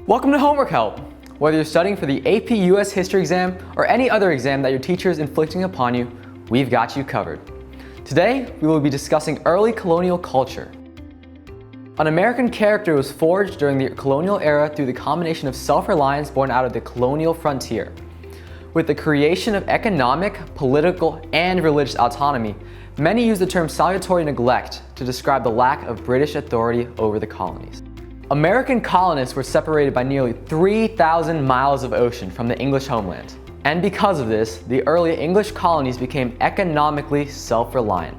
Welcome to Homework Help! Whether you're studying for the AP US History exam or any other exam that your teacher is inflicting upon you, we've got you covered. Today, we will be discussing early colonial culture. An American character was forged during the colonial era through the combination of self-reliance born out of the colonial frontier. With the creation of economic, political, and religious autonomy, many use the term salutary neglect to describe the lack of British authority over the colonies. American colonists were separated by nearly 3,000 miles of ocean from the English homeland. And because of this, the early English colonies became economically self-reliant.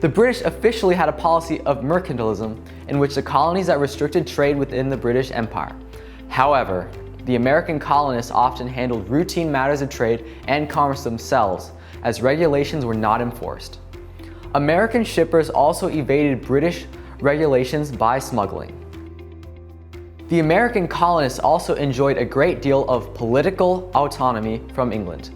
The British officially had a policy of mercantilism in which the colonies that restricted trade within the British Empire. However, the American colonists often handled routine matters of trade and commerce themselves, as regulations were not enforced. American shippers also evaded British regulations by smuggling. The American colonists also enjoyed a great deal of political autonomy from England.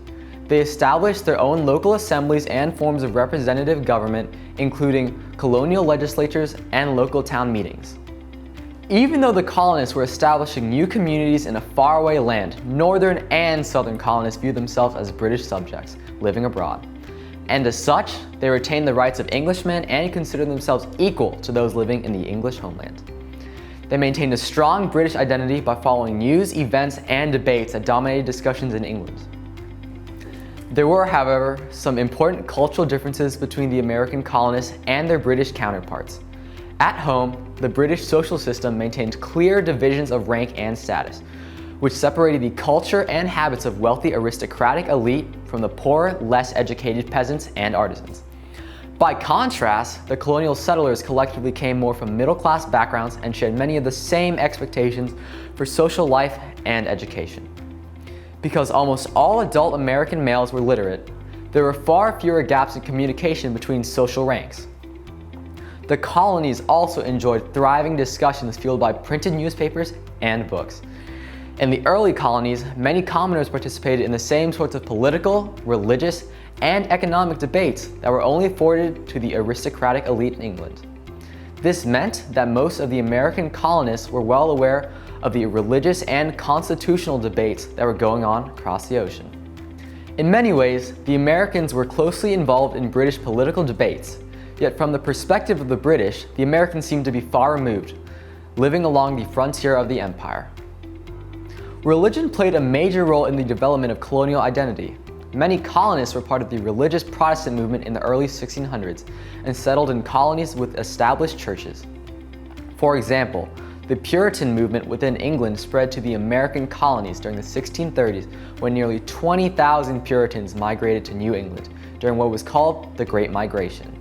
They established their own local assemblies and forms of representative government, including colonial legislatures and local town meetings. Even though the colonists were establishing new communities in a faraway land, northern and southern colonists viewed themselves as British subjects living abroad. And as such, they retained the rights of Englishmen and considered themselves equal to those living in the English homeland. They maintained a strong British identity by following news, events, and debates that dominated discussions in England. There were, however, some important cultural differences between the American colonists and their British counterparts. At home, the British social system maintained clear divisions of rank and status, which separated the culture and habits of wealthy aristocratic elite from the poor, less educated peasants and artisans. By contrast, the colonial settlers collectively came more from middle-class backgrounds and shared many of the same expectations for social life and education. Because almost all adult American males were literate, there were far fewer gaps in communication between social ranks. The colonies also enjoyed thriving discussions fueled by printed newspapers and books. In the early colonies, many commoners participated in the same sorts of political, religious, and economic debates that were only afforded to the aristocratic elite in England. This meant that most of the American colonists were well aware of the religious and constitutional debates that were going on across the ocean. In many ways, the Americans were closely involved in British political debates, yet from the perspective of the British, the Americans seemed to be far removed, living along the frontier of the empire. Religion played a major role in the development of colonial identity. Many colonists were part of the religious Protestant movement in the early 1600s and settled in colonies with established churches. For example, the Puritan movement within England spread to the American colonies during the 1630s when nearly 20,000 Puritans migrated to New England during what was called the Great Migration.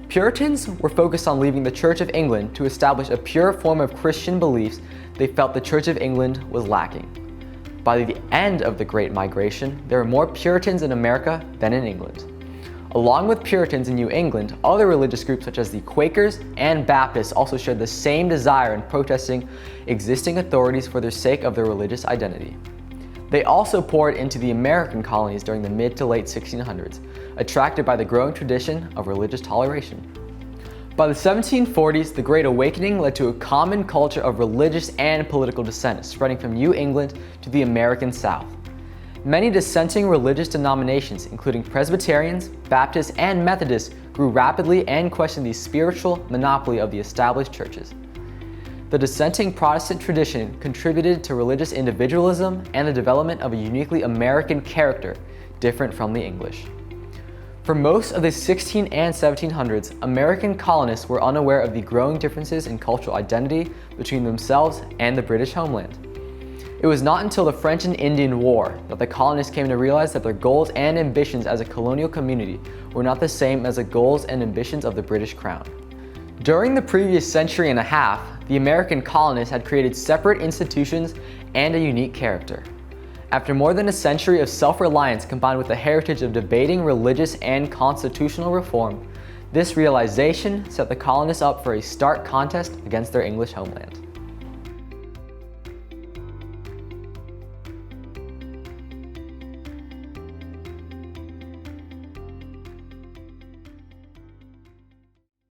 Puritans were focused on leaving the Church of England to establish a pure form of Christian beliefs they felt the Church of England was lacking. By the end of the Great Migration, there were more Puritans in America than in England. Along with Puritans in New England, other religious groups such as the Quakers and Baptists also shared the same desire in protesting existing authorities for the sake of their religious identity. They also poured into the American colonies during the mid to late 1600s, attracted by the growing tradition of religious toleration. By the 1740s, the Great Awakening led to a common culture of religious and political dissent spreading from New England to the American South. Many dissenting religious denominations, including Presbyterians, Baptists, and Methodists, grew rapidly and questioned the spiritual monopoly of the established churches. The dissenting Protestant tradition contributed to religious individualism and the development of a uniquely American character, different from the English. For most of the 1600s and 1700s, American colonists were unaware of the growing differences in cultural identity between themselves and the British homeland. It was not until the French and Indian War that the colonists came to realize that their goals and ambitions as a colonial community were not the same as the goals and ambitions of the British Crown. During the previous century and a half, the American colonists had created separate institutions and a unique character. After more than a century of self-reliance combined with the heritage of debating religious and constitutional reform, this realization set the colonists up for a stark contest against their English homeland.